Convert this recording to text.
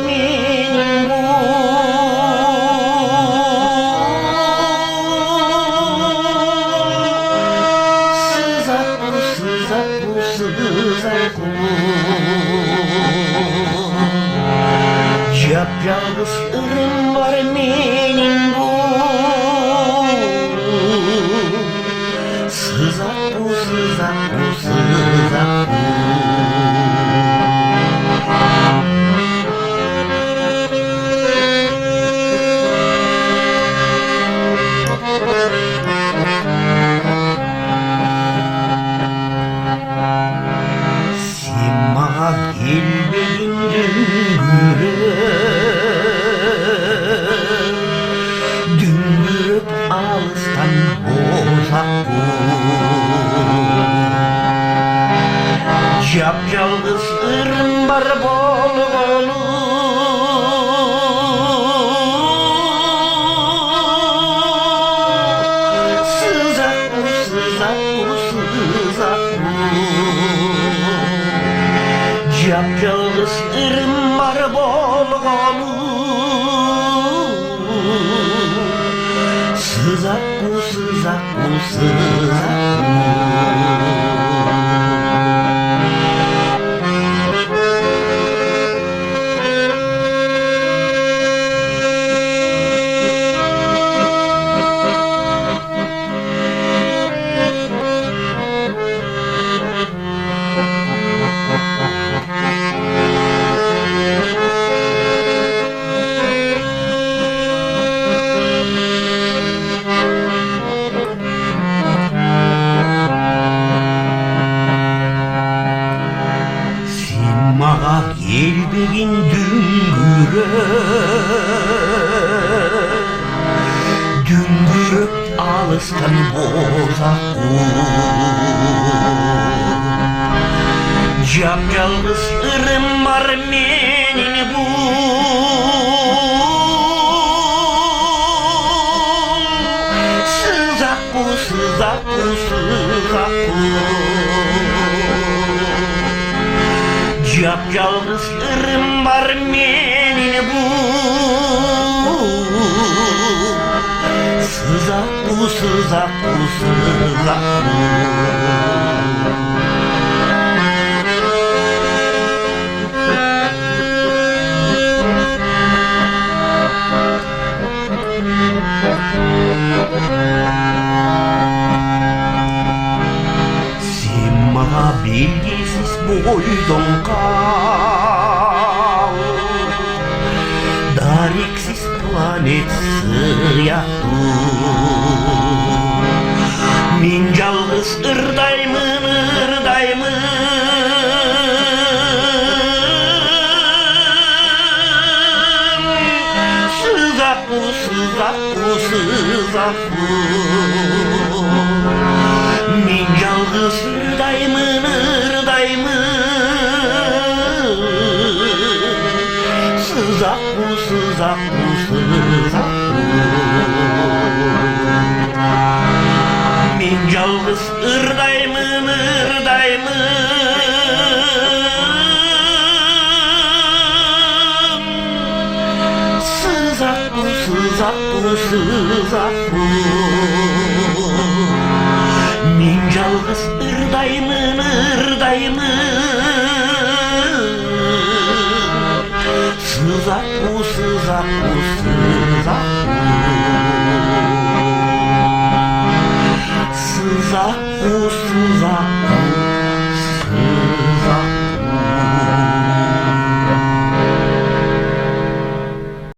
benim bu. Sızak bu, sızak bu, sızak bu. Yapyalnız ırım var benim bu. Sızak bu, sızak bu, sızak bu. Sima gelmeyin düngürüp alıstan bozak bu. Yapyalnız ırım var bol bolu. Sızak bu, sızak bu, sızak bu. Yapyalnız ırım var bol bolu. Sızak bu, sızak bu, sızak bu. Mağa gelbeğin düngüre, düngürüp alıstan bozak bu. Yapyalnız ırım var benim bu. Sızak bu, sızak bu, sızak bu. Yapyalnız ırım var benim bu. Sızak bu, sızak bu, sızak bu. Sima bilgisiz boydum kal, dariksiz planet sıyah bu. Min yalnız ırdayımın, ırdayımın. Sızak bu, sızak bu, sızak bu. Min yalnız ırdayımın, ırdayımın. Sızak bu, sızak bu, sızak bu. Min yalnız ırdayımın, ırdayımın. Sızak bu, sızak bu, sızak bu. Min yalnız ırdayımın, ırdayımın. Sızak bu, sızak bu, sızak bu.